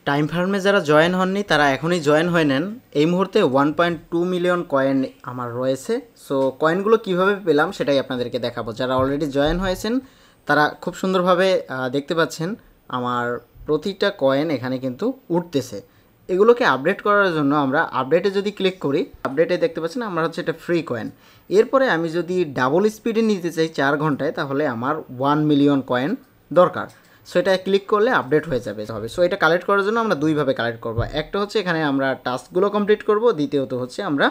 Time ফার্মে যারা join হননি তারা এখনই জয়েন হয়ে নেন। এই মুহূর্তে 1.2 মিলিয়ন কয়েন আমার রয়েছে। সো কয়েনগুলো কিভাবে পেলাম সেটাই আপনাদেরকে দেখাবো। যারা অলরেডি জয়েন হয়েছেন তারা খুব সুন্দরভাবে দেখতে পাচ্ছেন আমার প্রতিটা কয়েন এখানে কিন্তু উঠতেছে। এগুলোকে আপডেট করার জন্য আমরা আপডেটে যদি ক্লিক করি, আপডেটে দেখতে পাচ্ছেন আমার হচ্ছে এটা ফ্রি কয়েন। এরপরে আমি যদি ডাবল স্পিডে নিতে চাই 4 ঘন্টায়, তাহলে আমার 1 মিলিয়ন কয়েন দরকার। সো এটা ক্লিক করলে আপডেট হয়ে যাবে হবে। সো এটা কালেক্ট করার জন্য আমরা দুইভাবে কালেক্ট করব। একটা হচ্ছে এখানে আমরা টাস্কগুলো কমপ্লিট করব, দ্বিতীয়ত হচ্ছে আমরা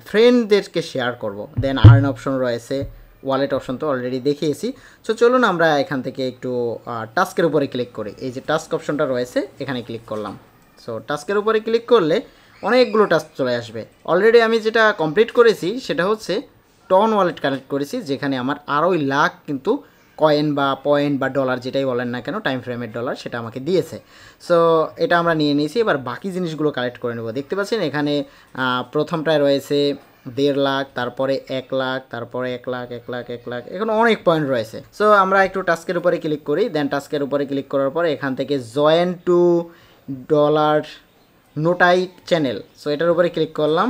ফ্রেন্ডদেরকে শেয়ার করব। দেন আর্ন অপশন রয়েছে, ওয়ালেট অপশন তো অলরেডি দেখিয়েছি। সো চলুন আমরা এখান থেকে একটু টাস্কের উপরে ক্লিক করি। এই যে টাস্ক অপশনটা রয়েছে এখানে ক্লিক করলাম। সো টাস্কের উপরে ক্লিক করলে অনেকগুলো টাস্ক চলে আসবে। অলরেডি আমি যেটা কমপ্লিট করেছি সেটা হচ্ছে টন ওয়ালেট কানেক্ট করেছি, যেখানে আমার আড়াই লাখ কিন্তু কয়েন বা পয়েন্ট বা ডলার যেটাই বলেন না কেন, টাইম ফ্রেমের ডলার, সেটা আমাকে দিয়েছে। সো এটা আমরা নিয়ে নিয়েছি। এবার বাকি জিনিসগুলো কালেক্ট করে নেব। দেখতে পাচ্ছেন এখানে প্রথমটায় রয়েছে 1.5 লাখ, তারপরে 1 লাখ, তারপরে 1 লাখ, 1 লাখ, 1 লাখ, এখন অনেক পয়েন্ট রয়েছে। সো আমরা একটু টাস্কের উপরে ক্লিক করি। দেন টাস্কের উপরে ক্লিক করার পরে এখান থেকে জয়েন টু ডলার নোটাইট চ্যানেল, সো এটার উপরে ক্লিক করলাম,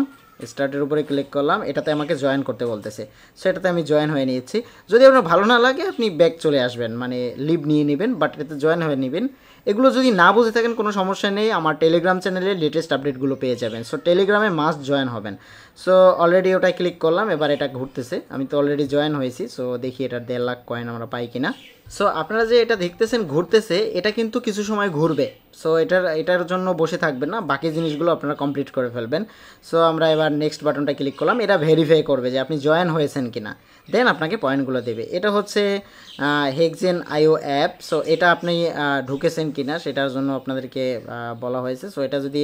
স্টার্টের উপরে ক্লিক করলাম। এটাতে আমাকে জয়েন করতে বলতেছে। সো এটাতে আমি জয়েন হয়ে নিয়েছি। যদি আপনার ভালো না লাগে আপনি ব্যাক চলে আসবেন, মানে লিভ নিয়ে নেবেন, বাট এটাতে জয়েন হয়ে নেবেন। এগুলো যদি না বুঝে থাকেন কোনো সমস্যা নেই, আমার টেলিগ্রাম চ্যানেলে লেটেস্ট আপডেটগুলো পেয়ে যাবেন। সো টেলিগ্রামে মাস্ট জয়েন হবেন। সো অলরেডি ওটাই ক্লিক করলাম। এবার এটা ঘুরতেছে, আমি তো অলরেডি জয়েন হয়েছি। সো দেখি এটার 1.5 লাখ কয়েন আমরা পাই কিনা। সো আপনারা যে এটা দেখতেছেন ঘুরতেছে, এটা কিন্তু কিছু সময় ঘুরবে। সো এটার জন্য বসে থাকবেন না, বাকি জিনিসগুলো আপনারা কমপ্লিট করে ফেলবেন। সো আমরা এবার নেক্সট বাটনটা ক্লিক করলাম। এটা ভেরিফাই করবে যে আপনি জয়েন হয়েছেন কিনা, দেন আপনাকে পয়েন্টগুলো দেবে। এটা হচ্ছে হেক্সেন আইও অ্যাপ। সো এটা আপনি ঢুকেছেন কিনা সেটার জন্য আপনাদেরকে বলা হয়েছে। সো এটা যদি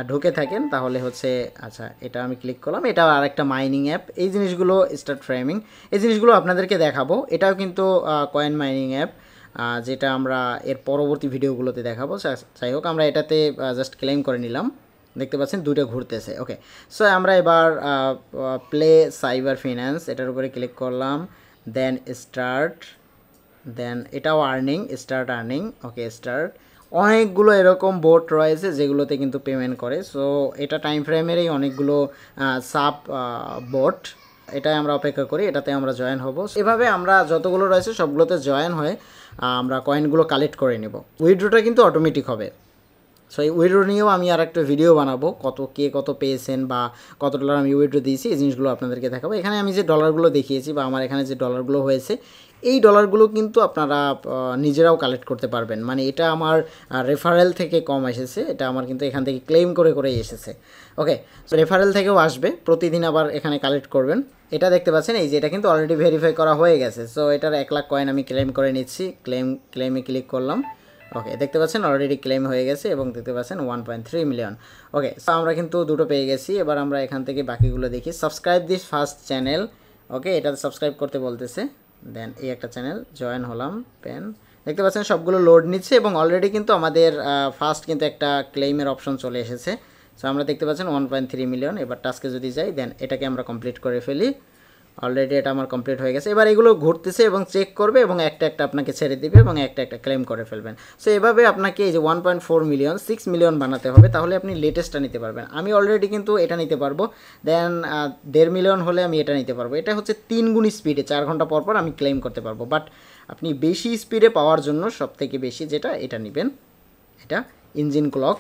ঢুকে থাকেন তাহলে হচ্ছে, আচ্ছা এটা আমি ক্লিক করলাম। এটা আরেকটা মাইনিং অ্যাপ। এই জিনিসগুলো স্টার্ট ফ্রেমিং, এই জিনিসগুলো আপনাদেরকে দেখাবো। এটাও কিন্তু কয়েন মাইনিং অ্যাপ, যেটা আমরা এর পরবর্তী ভিডিওগুলোতে দেখাবো। যাই হোক, আমরা এটাতে জাস্ট ক্লেম করে নিলাম। দেখতে পাচ্ছেন দুটো ঘুরতেছে। ওকে, সো আমরা এবার প্লে সাইবার ফিন্যান্স এটার উপরে ক্লিক করলাম। দেন স্টার্ট, দেন এটাও earning, start earning. Okay start. অনেকগুলো এরকম বোট রয়েছে যেগুলোতে কিন্তু পেমেন্ট করে। সো এটা টাইম ফ্রেমেরই অনেকগুলো সাব বোট। এটাই আমরা অপেক্ষা করি, এটাতে আমরা জয়েন হব। এভাবে আমরা যতগুলো রয়েছে সবগুলোতে জয়েন হয়ে আমরা কয়েনগুলো কালেক্ট করে নেব। উইথড্রটা কিন্তু অটোমেটিক হবে। সো এই উইথড্র নিয়েও আমি আর একটা ভিডিও বানাবো, কত পেয়েছেন বা কত ডলার আমি উইথড্র দিয়েছি, এই জিনিসগুলো আপনাদেরকে দেখাবো। এখানে আমি যে ডলারগুলো দেখিয়েছি বা আমার এখানে যে ডলারগুলো হয়েছে, এই ডলারগুলো কিন্তু আপনারা নিজেরাও কালেক্ট করতে পারবেন। মানে এটা আমার রেফারেল থেকে কম এসেছে, এটা আমার কিন্তু এখান থেকে ক্লেম করেই এসেছে। ওকে, সো রেফারেল থেকেও আসবে, প্রতিদিন আবার এখানে কালেক্ট করবেন। এটা দেখতে পাচ্ছেন এই যে এটা কিন্তু অলরেডি ভেরিফাই করা হয়ে গেছে। সো এটার 1 লাখ কয়েন আমি ক্লেম করে নিচ্ছি। ক্লেমে ক্লিক করলাম। ওকে, দেখতে পাচ্ছেন অলরেডি ক্লেম হয়ে গেছে এবং দেখতে পাচ্ছেন 1.3 মিলিয়ন। ওকে, সো আমরা কিন্তু দুটো পেয়ে গেছি। এবার আমরা এখান থেকে বাকিগুলো দেখি। Subscribe this first channel. Okay, এটাতে সাবস্ক্রাইব করতে বলতেছে। দেন এই একটা চ্যানেল জয়েন হলাম। পেন দেখতে পাচ্ছেন সবগুলো লোড নিচ্ছে এবং অলরেডি কিন্তু আমাদের ফার্স্ট কিন্তু একটা ক্লেইমের অপশন চলে এসেছে। সো আমরা দেখতে পাচ্ছেন 1.3 মিলিয়ন। এবার টাস্কে যদি যাই, দেন এটাকে আমরা কমপ্লিট করে ফেলি। অলরেডি এটা আমার কমপ্লিট হয়ে গেছে। এবার এগুলো ঘুরতেছে এবং চেক করবে এবং একটা আপনাকে ছেড়ে দিবে এবং একটা ক্লেম করে ফেলবেন। সো এভাবে আপনাকে এই যে 1.4 মিলিয়ন 6 মিলিয়ন বানাতে হবে, তাহলে আপনি লেটেস্টটা নিতে পারবেন। আমি অলরেডি কিন্তু এটা নিতে পারবো। দেন 1.5 মিলিয়ন হলে আমি এটা নিতে পারবো। এটা হচ্ছে 3 গুণ স্পিডে 4 ঘন্টা পর আমি ক্লেম করতে পারবো। বাট আপনি বেশি স্পিডে পাওয়ার জন্য সবথেকে বেশি যেটা এটা নেবেন, এটা ইঞ্জিন ক্লক।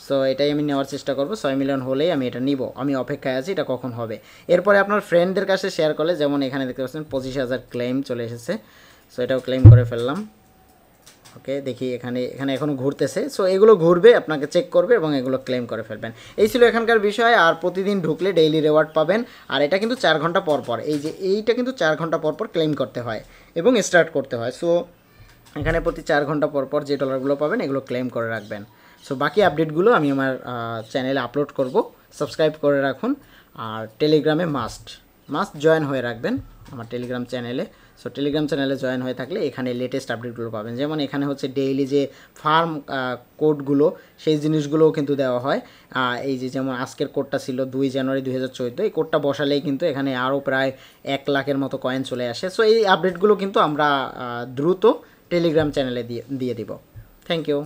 সো এটাই আমি নেওয়ার চেষ্টা করব। 6 মিলিয়ন হলেই আমি এটা নিব। আমি অপেক্ষায় আছি এটা কখন হবে। এরপরে আপনার ফ্রেন্ডদের কাছে শেয়ার করলে, যেমন এখানে দেখতে পাচ্ছেন 25,000 ক্লেম চলে এসেছে। সো এটাও ক্লেম করে ফেললাম। ওকে, দেখি এখানে এখনও ঘুরতেছে। সো এগুলো ঘুরবে, আপনাকে চেক করবে এবং এগুলো ক্লেম করে ফেলবেন। এই ছিল এখানকার বিষয়। আর প্রতিদিন ঢুকলে ডেইলি রিওয়ার্ড পাবেন। আর এটা কিন্তু 4 ঘন্টা পর এই যে এইটা কিন্তু 4 ঘন্টা পর ক্লেম করতে হয় এবং স্টার্ট করতে হয়। সো এখানে প্রতি 4 ঘন্টা পর যে ডলারগুলো পাবেন এগুলো ক্লেম করে রাখবেন। সো বাকি আপডেটগুলো আমি আমার চ্যানেলে আপলোড করব। সাবস্ক্রাইব করে রাখুন। আর টেলিগ্রামে মাস্ট জয়েন হয়ে রাখবেন আমার টেলিগ্রাম চ্যানেলে। সো টেলিগ্রাম চ্যানেলে জয়েন হয়ে থাকলে এখানে লেটেস্ট আপডেটগুলো পাবেন। যেমন এখানে হচ্ছে ডেইলি যে ফার্ম কোডগুলো, সেই জিনিসগুলোও কিন্তু দেওয়া হয়। এই যে যেমন আজকের কোডটা ছিল 2 জানুয়ারি 2014, এই কোডটা বসালেই কিন্তু এখানে আরও প্রায় 1 লাখের মতো কয়েন চলে আসে। সো এই আপডেটগুলো কিন্তু আমরা দ্রুত টেলিগ্রাম চ্যানেলে দিয়ে দিব। Thank you.